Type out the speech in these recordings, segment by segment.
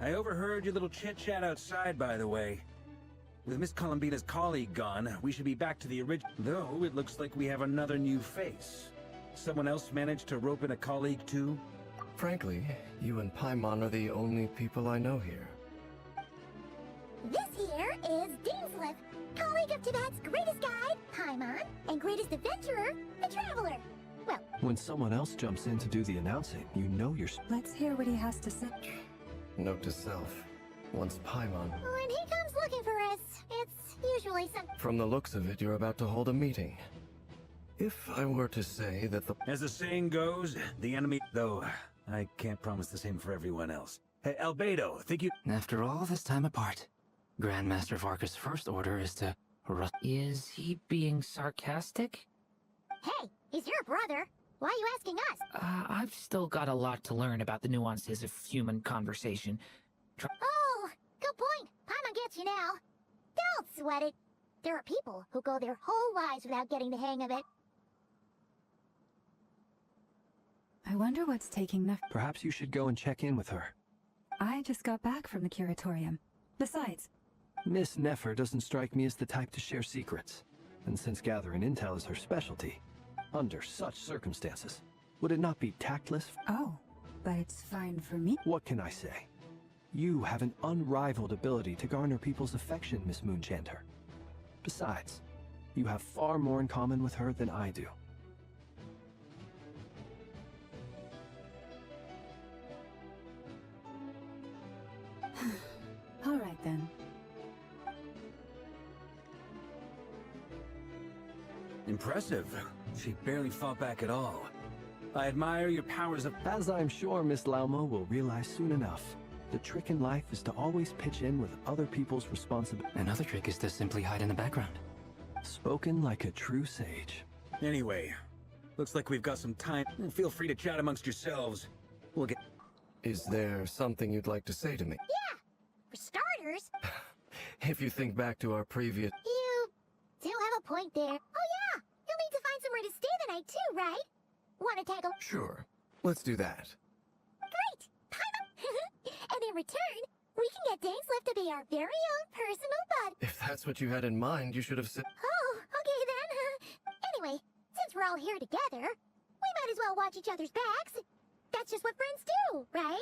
I overheard your little chit-chat outside, by the way. With Miss Columbina's colleague gone, we should be back to the original. Though, it looks like we have another new face. Someone else managed to rope in a colleague, too? Frankly, you and Paimon are the only people I know here. This here is Dainsleif, colleague of Tibet's greatest guide, Paimon, and greatest adventurer, the Traveler. Well, When someone else jumps in to do the announcing, you know you're... Let's hear what he has to say. Note to self, once Paimon. when he comes looking for us, it's usually some... From the looks of it, you're about to hold a meeting. If I were to say that the... As the saying goes, the enemy... Though, I can't promise the same for everyone else. Hey, Albedo, think you... After all this time apart, Grandmaster Varka's first order is to... Is he being sarcastic? Hey, he's your brother. Why are you asking us? I've still got a lot to learn about the nuances of human conversation. Oh, good point. Paimon gets you now. Don't sweat it. There are people who go their whole lives without getting the hang of it. I wonder what's taking the... Perhaps you should go and check in with her. I just got back from the curatorium. Besides, Miss Nefer doesn't strike me as the type to share secrets. And since gathering intel is her specialty, under such circumstances, would it not be tactless? oh, but it's fine for me. What can I say? You have an unrivaled ability to garner people's affection, Miss Moonchanter. Besides, you have far more in common with her than I do. All right then. Impressive. She barely fought back at all. I admire your powers of... As I'm sure Miss Lauma will realize soon enough, the trick in life is to always pitch in with other people's responsibility. Another trick is to simply hide in the background. Spoken like a true sage. Anyway, looks like we've got some time. Feel free to chat amongst yourselves. We'll get... Is there something you'd like to say to me? Yeah, for starters, If you think back to our previous... you do have a point there. Oh yeah, you'll need to find somewhere to stay the night too, right? Want to tackle... Sure, let's do that. Great! Paimon! And in return, we can get Dainsleif to be our very own personal bud. If that's what you had in mind, you should have said... Oh, okay then. Anyway, since we're all here together, we might as well watch each other's backs. That's just what friends do, right?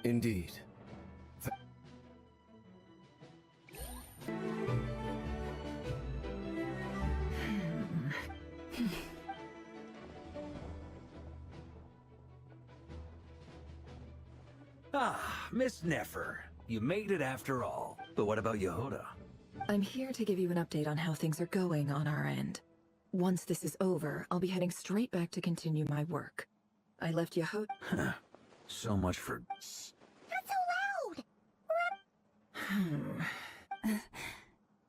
Indeed. Ah, Miss Nefer. You made it after all. But what about Yehoda? I'm here to give you an update on how things are going on our end. Once this is over, I'll be heading straight back to continue my work. I left Yehoda... So much for... Shh! Not so loud!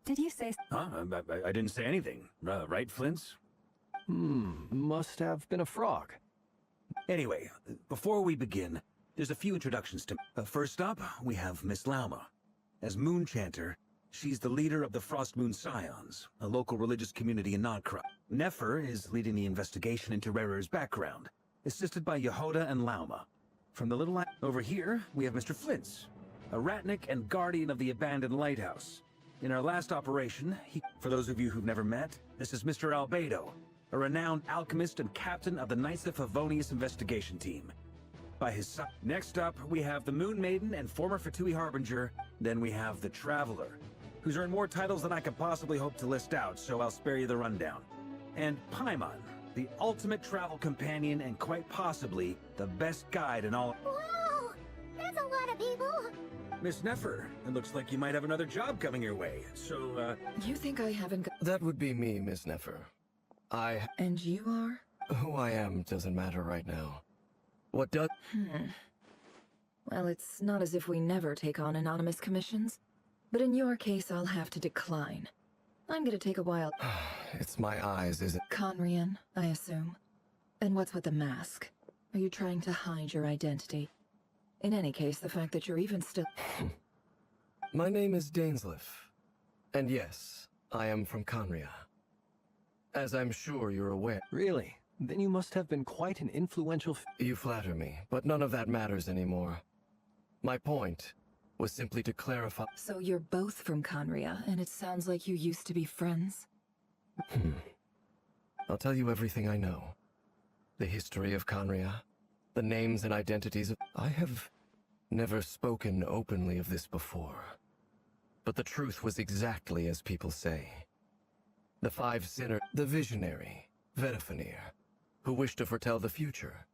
Did you say... Huh? I didn't say anything. Right, Flints? Must have been a frog. Anyway, before we begin, there's a few introductions to... first up, we have Miss Lauma. As Moonchanter, she's the leader of the Frost Moon Scions, a local religious community in Nodkra. Nefer is leading the investigation into Rerer's background, assisted by Yehoda and Lauma. From the little... Over here, we have Mr. Flints, a ratnik and guardian of the abandoned lighthouse. In our last operation, for those of you who've never met, this is Mr. Albedo, a renowned alchemist and captain of the Knights of Favonius investigation team. By his side. Next up, we have the Moon Maiden and former Fatui Harbinger. Then we have the Traveler, who's earned more titles than I could possibly hope to list out, so I'll spare you the rundown. And Paimon, the ultimate travel companion and quite possibly the best guide in all... Whoa! That's a lot of people! Miss Nefer, it looks like you might have another job coming your way, so, You think I haven't got... That would be me, Miss Nefer. And you are? Who I am doesn't matter right now. What does... Well, it's not as if we never take on anonymous commissions. But in your case, I'll have to decline. I'm gonna take a while... It's my eyes, is it? Conrian, I assume. And what's with the mask? Are you trying to hide your identity? In any case, the fact that you're even still... My name is Dainsleif. And yes, I am from Conria. As I'm sure you're aware. Really? Then you must have been quite an influential You flatter me, but none of that matters anymore. My point was simply to clarify. So you're both from Conria, and it sounds like you used to be friends? I'll tell you everything I know. The history of Conria, the names and identities of... I have never spoken openly of this before. But the truth was exactly as people say. The five sinners, the visionary, Vedifenir, who wished to foretell the future.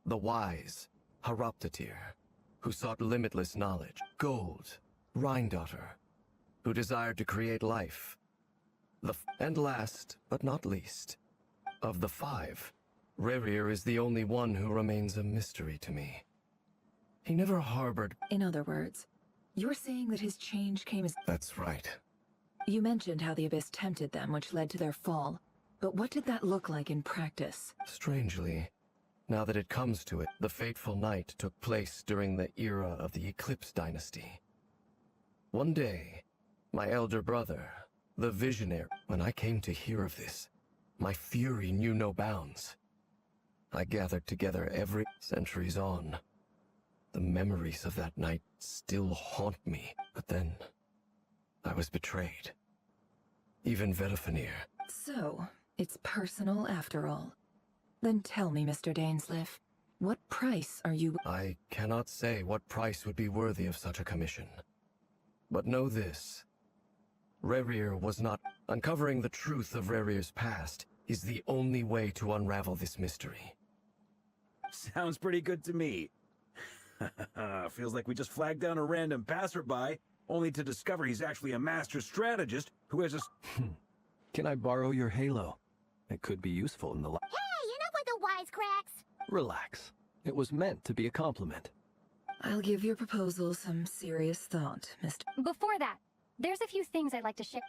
The wise, Haroptatir, who sought limitless knowledge. Gold, Rhindaughter, who desired to create life. And last, but not least, of the five, Rerir is the only one who remains a mystery to me. He never harbored... In other words, you're saying that his change came as... That's right. You mentioned how the Abyss tempted them, which led to their fall. But what did that look like in practice? Strangely, now that it comes to it, the fateful night took place during the era of the Eclipse Dynasty. One day, my elder brother, the Visionary, when I came to hear of this, my fury knew no bounds. I gathered together every centuries on. The memories of that night still haunt me, but then I was betrayed. Even Vedifenir. So, it's personal after all. Then tell me, Mr. Dainsleif, what price are you... I cannot say what price would be worthy of such a commission. But know this. Rerir was not... Uncovering the truth of Rerir's past is the only way to unravel this mystery. Sounds pretty good to me. Feels like we just flagged down a random passerby, only to discover he's actually a master strategist who has a... Can I borrow your halo? It could be useful in the... Hey, enough with the wisecracks! Relax. It was meant to be a compliment. I'll give your proposal some serious thought, Mr. Before that, there's a few things I'd like to share.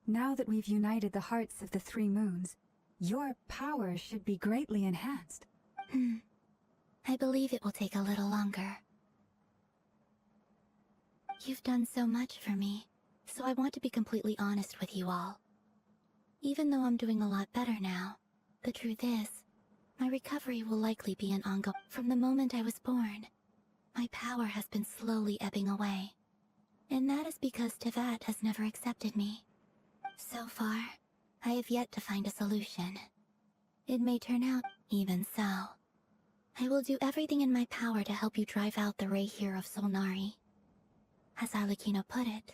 Now that we've united the hearts of the three moons, your power should be greatly enhanced. I believe it will take a little longer. You've done so much for me, so I want to be completely honest with you all. Even though I'm doing a lot better now, the truth is, my recovery will likely be an ongoing... From the moment I was born, my power has been slowly ebbing away. And that is because Tevat has never accepted me. So far, I have yet to find a solution. It may turn out, even so. I will do everything in my power to help you drive out the Reir of Solnari. As Arlecchino put it,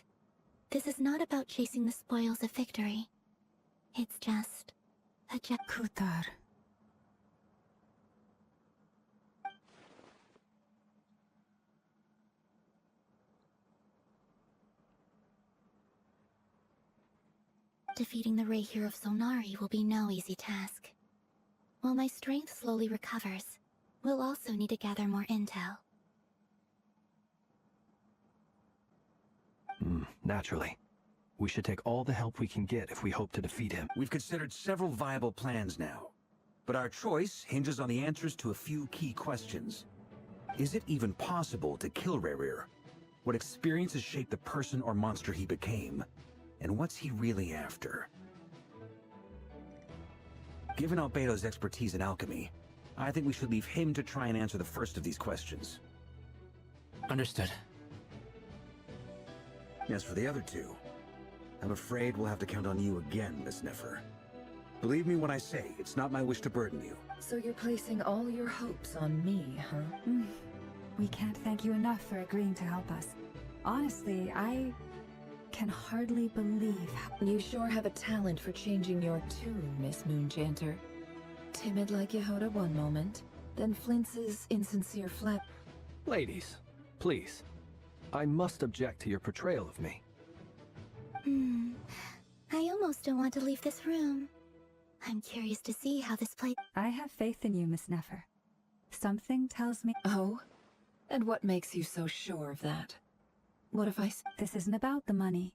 this is not about chasing the spoils of victory. It's just a Kutar. Defeating the Reir of Solnari will be no easy task. While my strength slowly recovers, we'll also need to gather more intel. Naturally. We should take all the help we can get if we hope to defeat him. We've considered several viable plans now, but our choice hinges on the answers to a few key questions. Is it even possible to kill Rerir? What experiences shaped the person or monster he became? And what's he really after? Given Albedo's expertise in alchemy, I think we should leave him to try and answer the first of these questions. Understood. As for the other two, I'm afraid we'll have to count on you again, Miss Nefer. Believe me when I say, it's not my wish to burden you. So you're placing all your hopes on me, huh? We can't thank you enough for agreeing to help us. Honestly, I can hardly believe how... You sure have a talent for changing your tune, Miss Moonchanter. Timid like Yehoda one moment, then flinches insincere flap. Ladies, please. I must object to your portrayal of me. I almost don't want to leave this room. I'm curious to see how this plays. I have faith in you, Miss Nefer. Something tells me... Oh? And what makes you so sure of that? What if This isn't about the money.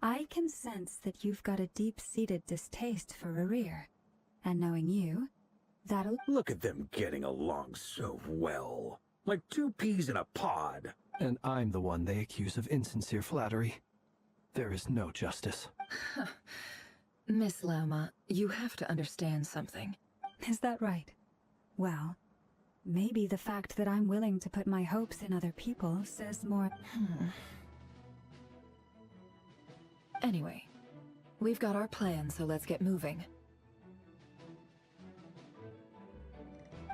I can sense that you've got a deep-seated distaste for Rerir. And knowing you, that'll... Look at them getting along so well. Like two peas in a pod. And I'm the one they accuse of insincere flattery. There is no justice. Miss Lama, you have to understand something. Is that right? Well, maybe the fact that I'm willing to put my hopes in other people says more. Anyway, we've got our plan, so let's get moving.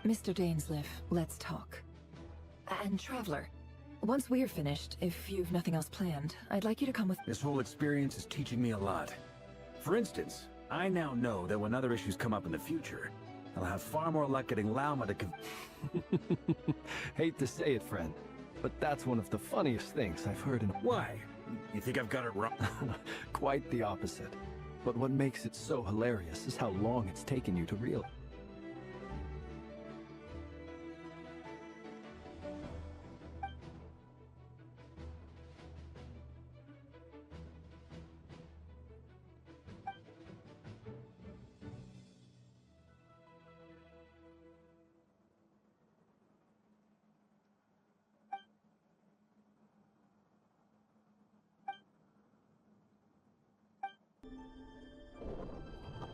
Mr. Dainsleif, let's talk. And Traveler, once we're finished, if you've nothing else planned, I'd like you to come with— This whole experience is teaching me a lot. For instance, I now know that when other issues come up in the future, I'll have far more luck getting Lauma to Hate to say it, friend, but that's one of the funniest things I've heard in— Why? You think I've got it wrong? Quite the opposite. But what makes it so hilarious is how long it's taken you to realize.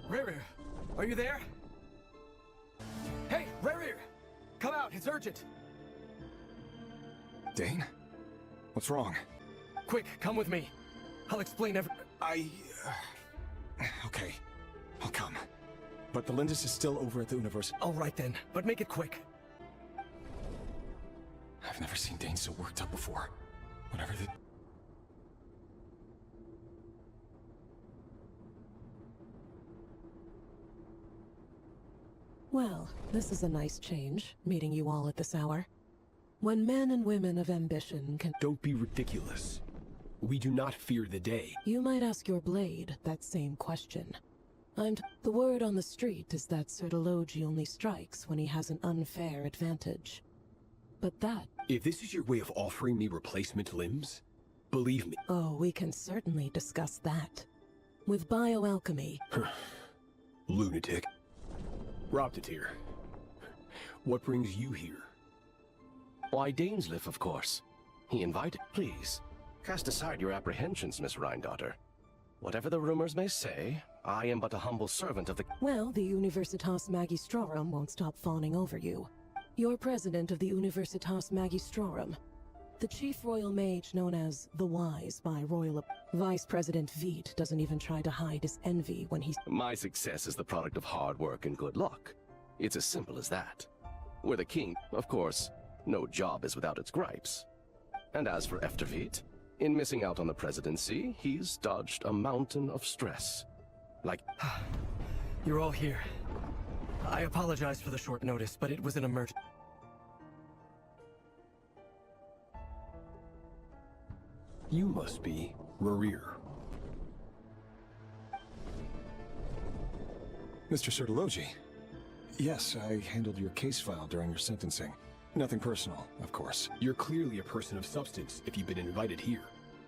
Rerir, are you there? Hey, Rerir! Come out, it's urgent! Dane? What's wrong? Quick, come with me. I'll explain Okay. I'll come. But the Lindis is still over at the university. All right then, but make it quick. I've never seen Dane so worked up before. Whatever the... Well, this is a nice change, meeting you all at this hour. When men and women of ambition can— Don't be ridiculous. We do not fear the day. You might ask your blade that same question. The word on the street is that Sertology only strikes when he has an unfair advantage. But that— If this is your way of offering me replacement limbs, believe me. Oh, we can certainly discuss that. With bioalchemy— Lunatic. Reup, what brings you here? Why, Dainsleif, of course. He invited— Please, cast aside your apprehensions, Miss Rhindaughter. Whatever the rumors may say, I am but a humble servant of the— Well, the Universitas Magistrorum won't stop fawning over you. You're president of the Universitas Magistrorum, the chief royal mage known as the Wise by royal— Vice President Veit doesn't even try to hide his envy when he's— My success is the product of hard work and good luck. It's as simple as that. We're the king, of course. No job is without its gripes. And as for Efterveit, in missing out on the presidency, he's dodged a mountain of stress. Like— You're all here. I apologize for the short notice, but it was an emergency. You must be Rerir. Mr. Sertology. Yes, I handled your case file during your sentencing. Nothing personal, of course. You're clearly a person of substance if you've been invited here.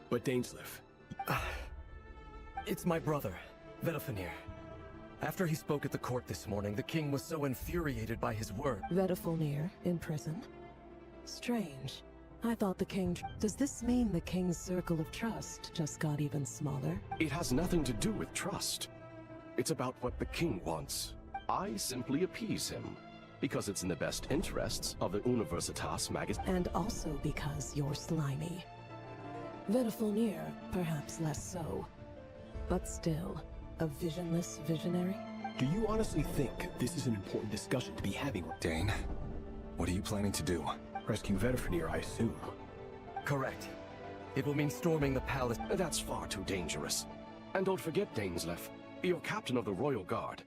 But Dainsleif. It's my brother, Vedofenir. After he spoke at the court this morning, the king was so infuriated by his word. Vedofenir in prison? Strange. I thought the king— Does this mean the king's circle of trust just got even smaller? It has nothing to do with trust. It's about what the king wants. I simply appease him, because it's in the best interests of the Universitas Magis— And also because you're slimy. Vedofenir, perhaps less so. But still, a visionless visionary? Do you honestly think this is an important discussion to be having? Dane, what are you planning to do? Rescue Vedofenir, I assume. Correct. It will mean storming the palace. That's far too dangerous. And don't forget, Dainsleif, you're captain of the Royal Guard.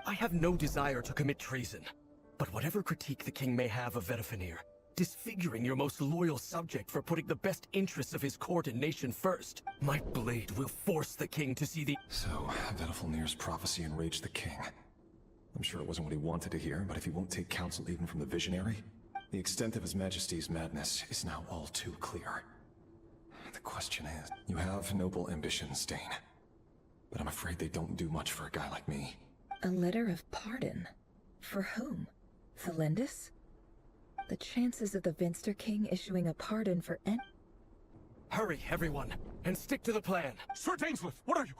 I have no desire to commit treason. But whatever critique the king may have of Vedofenir, disfiguring your most loyal subject for putting the best interests of his court and nation first, my blade will force the king to see the— So, Vedofenir's prophecy enraged the king. I'm sure it wasn't what he wanted to hear, but if he won't take counsel even from the visionary, the extent of his majesty's madness is now all too clear. The question is, you have noble ambitions, Dane. But I'm afraid they don't do much for a guy like me. A letter of pardon? For whom? The Lindis? The chances of the Vinster King issuing a pardon for Hurry, everyone, and stick to the plan. Sir Dainsleif, what are you?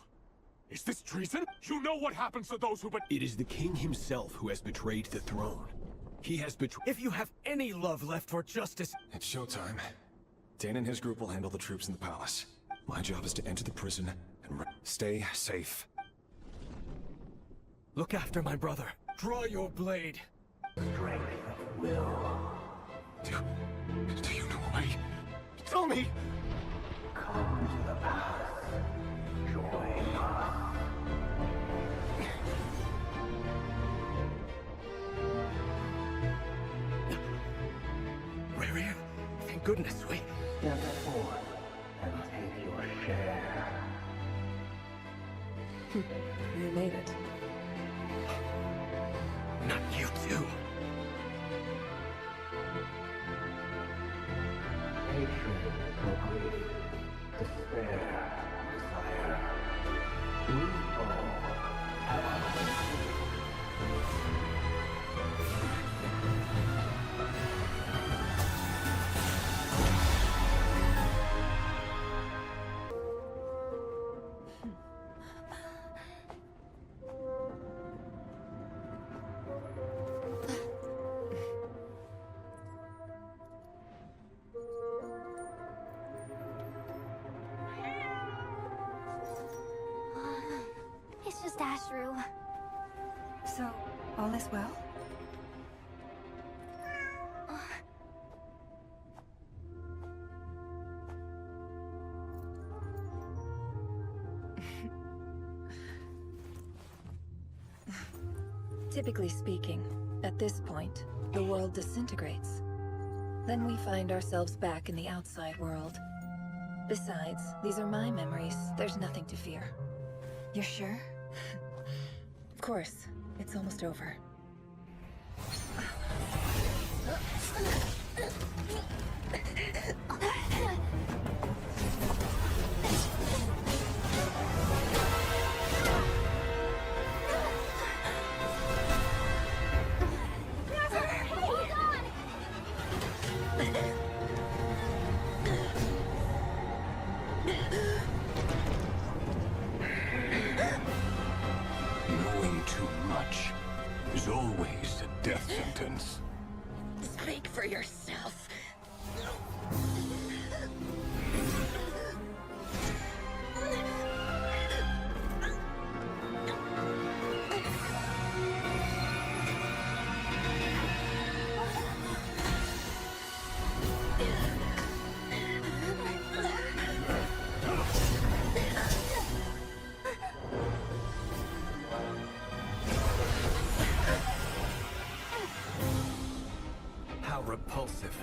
Is this treason? You know what happens to those who It is the king himself who has betrayed the throne. He has betrayed. If you have any love left for justice... It's showtime. Dane and his group will handle the troops in the palace. My job is to enter the prison and stay safe. Look after my brother. Draw your blade. Strength of will. Do you know why? Tell me! Come to the palace. Join us. Reup, thank goodness we... Step forth and take your share. You made it. Not you too. Hatred for grief, despair, desire. We all have our It's just Ashru. So, all is well? Typically speaking, at this point, the world disintegrates. Then we find ourselves back in the outside world. Besides, these are my memories. There's nothing to fear. You're sure? Of course. It's almost over. knowing too much is always a death sentence? Speak for yourself. How repulsive.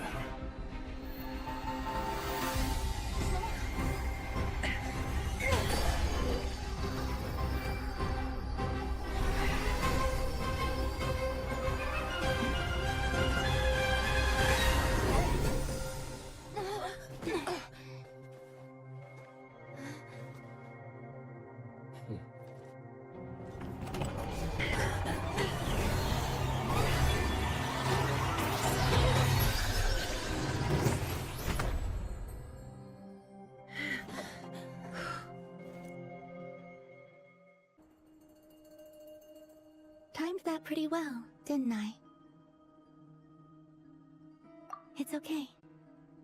Timed that pretty well, didn't I? It's okay.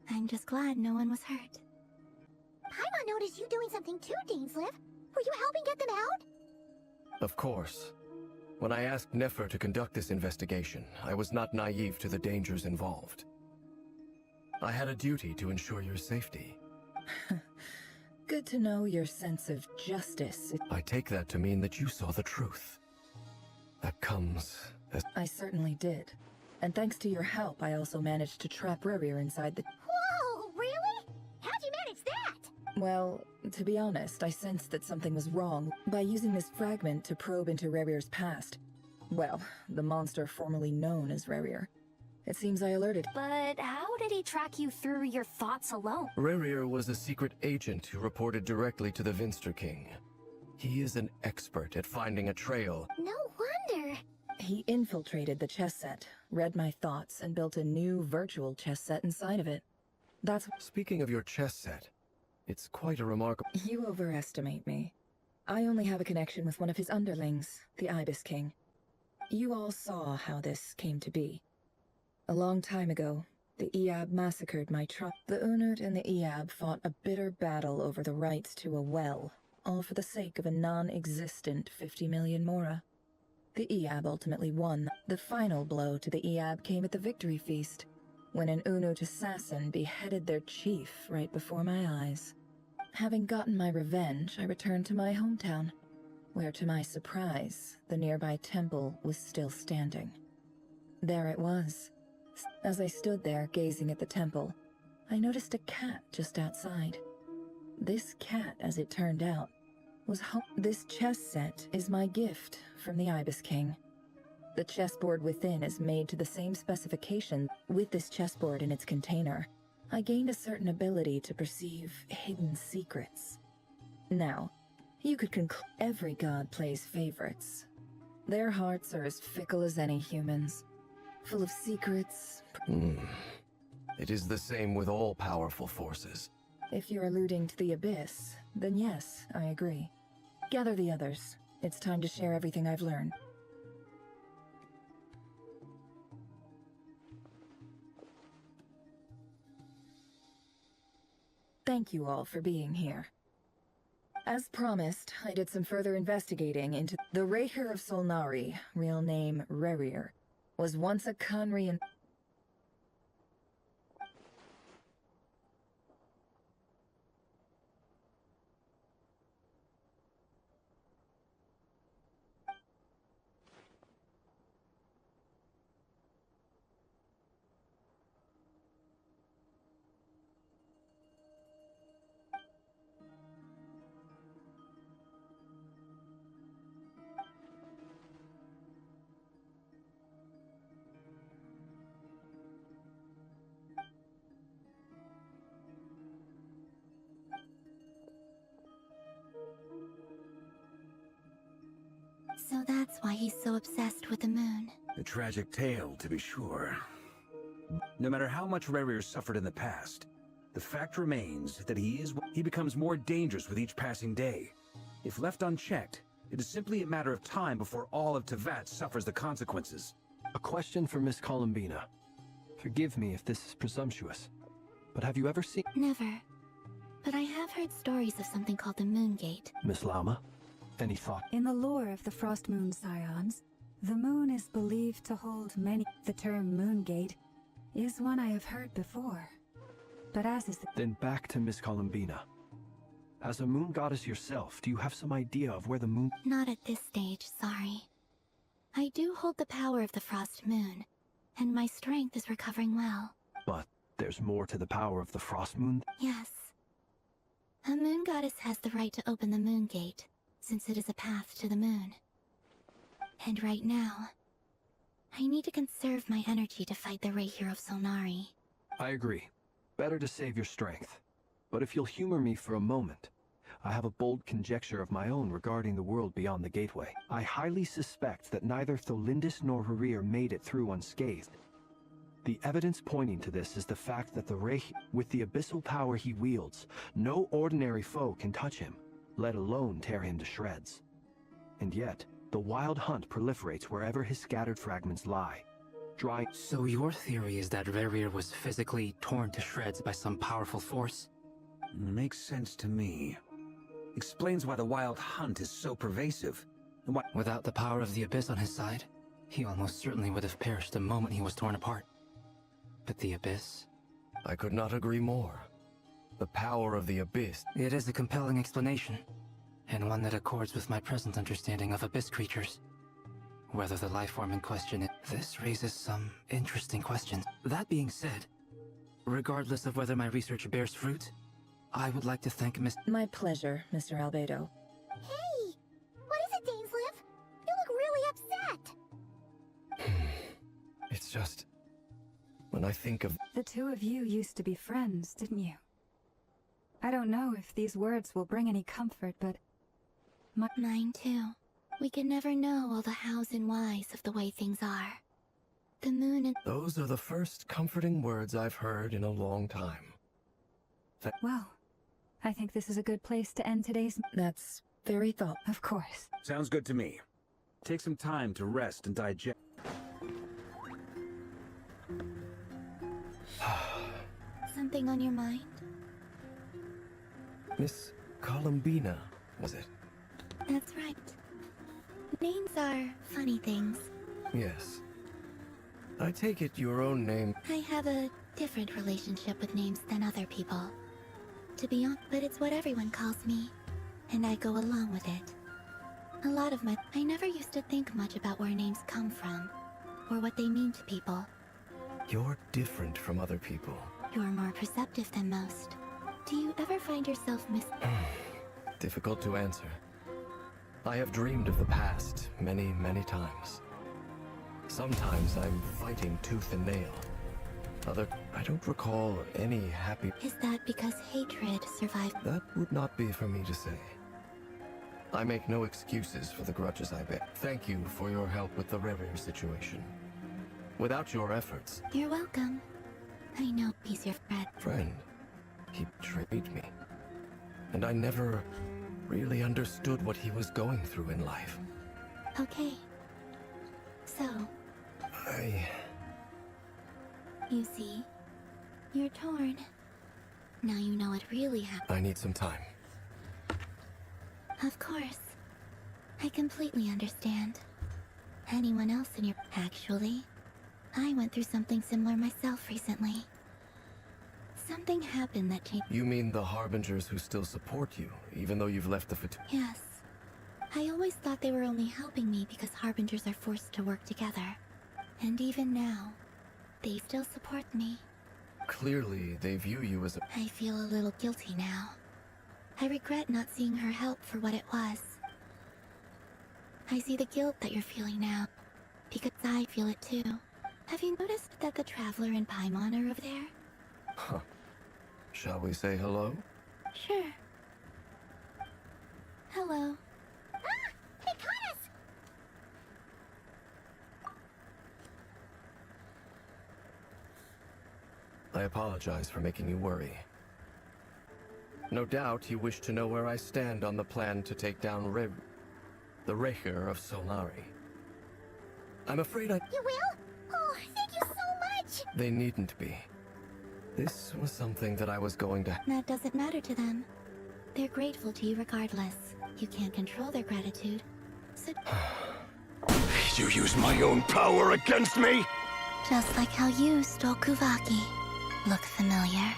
I'm just glad no one was hurt. Paimon noticed you doing something too, Dainsleif. Were you helping get them out? Of course. When I asked Nefer to conduct this investigation, I was not naive to the dangers involved. I had a duty to ensure your safety. Good to know your sense of justice. I take that to mean that you saw the truth. That comes as... I certainly did. And thanks to your help, I also managed to trap Reup inside the... Whoa, really? How'd you manage that? Well, to be honest, I sensed that something was wrong by using this fragment to probe into Rerir's past. Well, the monster formerly known as Rerir. It seems I alerted... But how did he track you through your thoughts alone? Rerir was a secret agent who reported directly to the Vinster King. He is an expert at finding a trail. No wonder. He infiltrated the chess set, read my thoughts, and built a new virtual chess set inside of it. That's... Speaking of your chess set, it's quite a remarkable... You overestimate me. I only have a connection with one of his underlings, the Ibis King. You all saw how this came to be. A long time ago, the Eab massacred my tribe. The Unut and the Eab fought a bitter battle over the rights to a well, all for the sake of a non-existent 50 million mora. The Eab ultimately won. The final blow to the Eab came at the victory feast, when an Unut assassin beheaded their chief right before my eyes. Having gotten my revenge, I returned to my hometown, where to my surprise, the nearby temple was still standing. There it was. As I stood there gazing at the temple, I noticed a cat just outside. This cat, as it turned out, was home. This chess set is my gift from the Ibis King. The chessboard within is made to the same specification. With this chessboard in its container, I gained a certain ability to perceive hidden secrets. Now, you could conclude every god plays favorites. Their hearts are as fickle as any humans, full of secrets. It is the same with all powerful forces. If you're alluding to the Abyss, then yes, I agree. Gather the others. It's time to share everything I've learned. Thank you all for being here. As promised, I did some further investigating into the Rehir of Solnari, real name Rerir, was once a Khanrian. So that's why he's so obsessed with the moon. A tragic tale, to be sure. No matter how much Rerir suffered in the past, the fact remains that he becomes more dangerous with each passing day. If left unchecked, it is simply a matter of time before all of Tevat suffers the consequences. A question for Miss Columbina. Forgive me if this is presumptuous, but have you ever seen... Never. But I have heard stories of something called the Moon Gate. Miss Lauma? Any thought? In the lore of the Frost Moon Scions, the moon is believed to hold many. The term Moon Gate is one I have heard before. But as is the... Then back to Miss Columbina. As a moon goddess yourself, do you have some idea of where the moon... Not at this stage, sorry. I do hold the power of the Frost Moon, and my strength is recovering well. But there's more to the power of the Frost Moon? Yes. A moon goddess has the right to open the Moon Gate, since it is a path to the moon. And right now, I need to conserve my energy to fight the Rehir of Solnari. I agree. Better to save your strength. But if you'll humor me for a moment, I have a bold conjecture of my own regarding the world beyond the gateway. I highly suspect that neither Tholindis nor Rerir made it through unscathed. The evidence pointing to this is the fact that the Rehir, with the abyssal power he wields, no ordinary foe can touch him, let alone tear him to shreds. And yet, the wild hunt proliferates wherever his scattered fragments lie, drawing... So your theory is that Rerir was physically torn to shreds by some powerful force? Makes sense to me. Explains why the wild hunt is so pervasive, and why... Without the power of the Abyss on his side, he almost certainly would have perished the moment he was torn apart. But the Abyss... I could not agree more. The power of the Abyss... It is a compelling explanation, and one that accords with my present understanding of Abyss creatures. Whether the life form in question is... This raises some interesting questions. That being said, regardless of whether my research bears fruit, I would like to thank Miss... My pleasure, Mr. Albedo. Hey! What is it, Dainsleif? You look really upset! It's just... When I think of... The two of you used to be friends, didn't you? I don't know if these words will bring any comfort, but... Mine too. We can never know all the hows and whys of the way things are. The moon and— Those are the first comforting words I've heard in a long time. Well, I think this is a good place to end today's— That's very thoughtful. Of course. Sounds good to me. Take some time to rest and digest. something on your mind? Miss Columbina, was it? That's right. Names are funny things. Yes. I take it your own name— I have a different relationship with names than other people. To be honest, but it's what everyone calls me, and I go along with it. A lot of I never used to think much about where names come from, or what they mean to people. You're different from other people. You're more perceptive than most. Do you ever find yourself Difficult to answer. I have dreamed of the past many, many times. Sometimes I'm fighting tooth and nail. I don't recall any happy— Is that because hatred survived? That would not be for me to say. I make no excuses for the grudges I bear. Thank you for your help with the Reup situation. Without your efforts— You're welcome. I know he's your friend. Friend, he betrayed me. And I never really understood what he was going through in life. Okay. So, you see, you're torn. Now you know what really happened. I need some time. Of course. I completely understand. Anyone else in your— Actually, I went through something similar myself recently. Something happened that changed— You mean the Harbingers who still support you, even though you've left the Yes. I always thought they were only helping me because Harbingers are forced to work together. And even now, they still support me. Clearly, they view you as a— I feel a little guilty now. I regret not seeing her help for what it was. I see the guilt that you're feeling now, because I feel it too. Have you noticed that the Traveler and Paimon are over there? Huh. Shall we say hello? Sure. Hello. Ah! They caught us! I apologize for making you worry. No doubt you wish to know where I stand on the plan to take down Reup, the Rächer of Solari. I'm afraid I— You will? Oh, thank you so much! They needn't be. This was something that I was going to— That doesn't matter to them. They're grateful to you regardless. You can't control their gratitude. So You use my own power against me? just like how you stole Kuvaki. Look familiar?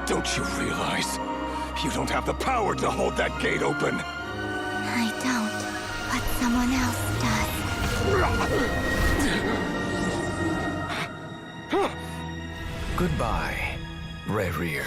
Don't you realize? You don't have the power to hold that gate open. I don't, but someone else does. Goodbye, Rächer.